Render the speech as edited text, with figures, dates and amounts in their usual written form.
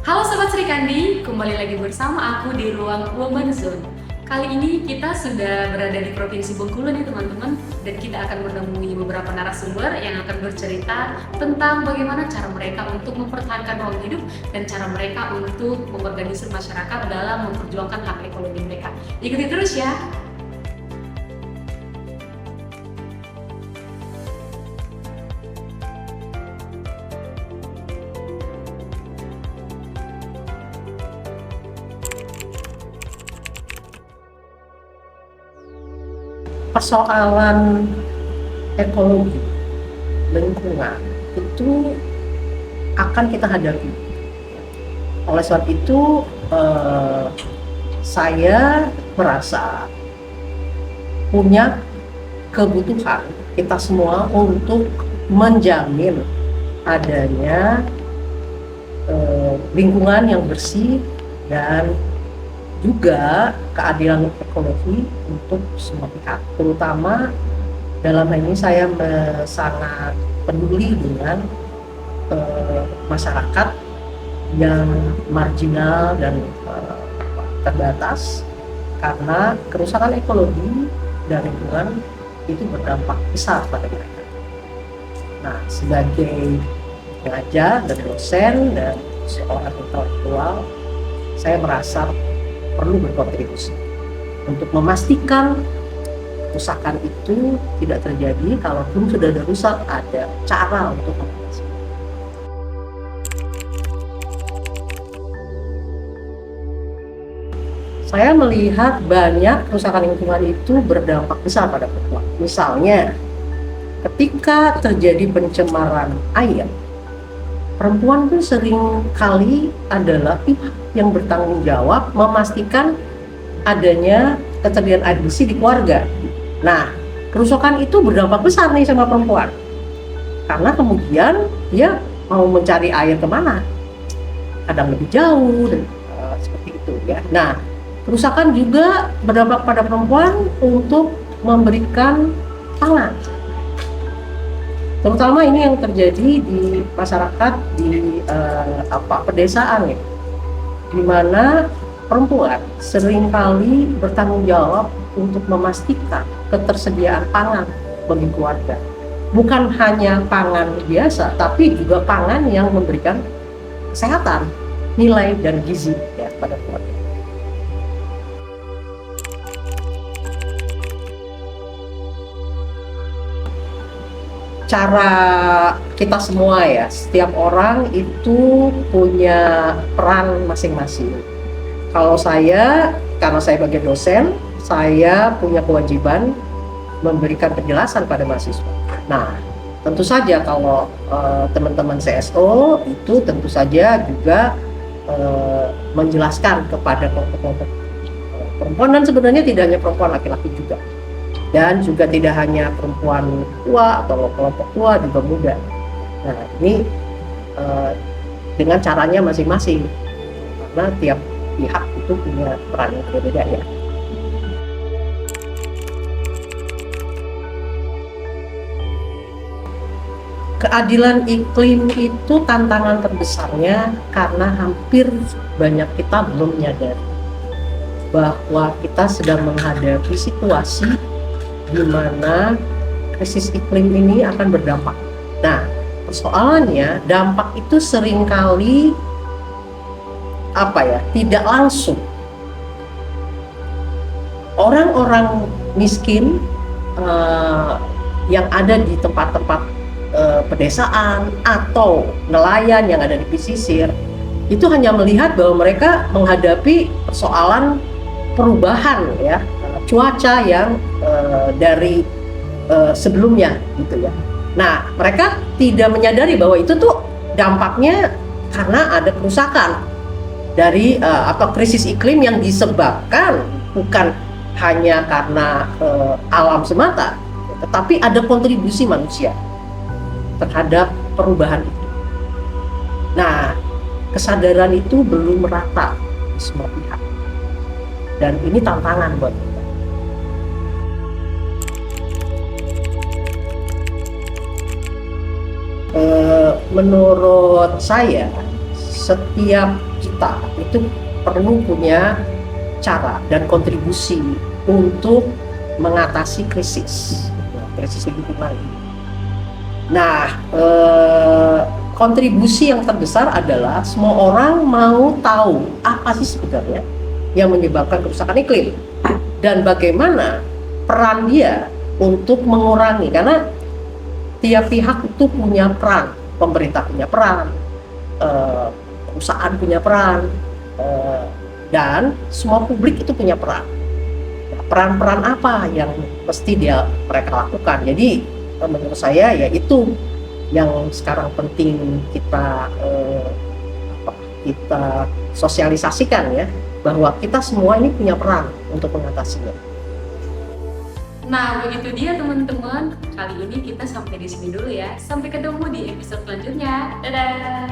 Halo Sobat Sri Kandi, kembali lagi bersama aku di ruang Woman Zone. Kali ini kita sudah berada di Provinsi Bengkulu nih teman-teman, dan kita akan menemui beberapa narasumber yang akan bercerita tentang bagaimana cara mereka untuk mempertahankan ruang hidup dan cara mereka untuk mengorganisir masyarakat dalam memperjuangkan hak ekologi mereka. Ikuti terus ya! Persoalan ekologi lingkungan itu akan kita hadapi. Oleh sebab itu, saya merasa punya kebutuhan kita semua untuk menjamin adanya lingkungan yang bersih dan juga keadilan ekologi untuk semua pihak, terutama dalam hal ini saya sangat peduli dengan masyarakat yang marginal dan terbatas, karena kerusakan ekologi dan lingkungan itu berdampak besar pada mereka. Nah, sebagai pengajar dan dosen dan seorang intelektual, saya merasa perlu berkontribusi untuk memastikan kerusakan itu tidak terjadi. Kalaupun sudah ada rusak, ada cara untuk mengatasi. Saya melihat banyak kerusakan lingkungan itu berdampak besar pada perempuan. Misalnya, ketika terjadi pencemaran air, perempuan pun sering kali adalah pihak yang bertanggung jawab memastikan adanya ketersediaan air bersih di keluarga. Nah, kerusakan itu berdampak besar nih sama perempuan, karena kemudian dia mau mencari air kemana? Kadang lebih jauh dan seperti itu ya. Nah, kerusakan juga berdampak pada perempuan untuk memberikan pangan. Terutama ini yang terjadi di masyarakat di pedesaan ya, di mana perempuan seringkali bertanggung jawab untuk memastikan ketersediaan pangan bagi keluarga. Bukan hanya pangan biasa, tapi juga pangan yang memberikan kesehatan, nilai dan gizi ya pada keluarga. Cara kita semua ya, setiap orang itu punya peran masing-masing. Kalau saya, karena saya sebagai dosen, saya punya kewajiban memberikan penjelasan pada mahasiswa. Nah, tentu saja kalau teman-teman CSO itu tentu saja juga menjelaskan kepada kelompok-kelompok perempuan, dan sebenarnya tidak hanya perempuan, laki-laki juga. Dan juga tidak hanya perempuan tua atau kelompok tua, juga muda. Nah, ini dengan caranya masing-masing, karena tiap pihak itu punya peran yang berbeda ya. Keadilan iklim itu tantangan terbesarnya karena hampir banyak kita belum menyadari bahwa kita sedang menghadapi situasi di mana krisis iklim ini akan berdampak. Nah, persoalannya dampak itu seringkali tidak langsung. Orang-orang miskin yang ada di tempat-tempat pedesaan atau nelayan yang ada di pesisir itu hanya melihat bahwa mereka menghadapi persoalan perubahan ya cuaca yang dari sebelumnya gitu ya. Nah, mereka tidak menyadari bahwa itu tuh dampaknya karena ada kerusakan dari atau krisis iklim yang disebabkan bukan hanya karena alam semata, tetapi ada kontribusi manusia terhadap perubahan itu. Nah, kesadaran itu belum merata di semua pihak, dan ini tantangan buat kita. Menurut saya, setiap kita itu perlu punya cara dan kontribusi untuk mengatasi krisis lingkungan. Nah, kontribusi yang terbesar adalah semua orang mau tahu apa sih sebenarnya yang menyebabkan kerusakan iklim dan bagaimana peran dia untuk mengurangi, karena tiap pihak itu punya peran, pemerintah punya peran, perusahaan punya peran, dan semua publik itu punya peran. Peran-peran apa yang mesti mereka lakukan? Jadi menurut saya ya itu yang sekarang penting kita sosialisasikan ya, bahwa kita semua ini punya peran untuk mengatasinya. Nah, begitu dia teman-teman. Kali ini kita sampai di sini dulu ya. Sampai ketemu di episode selanjutnya. Dadah!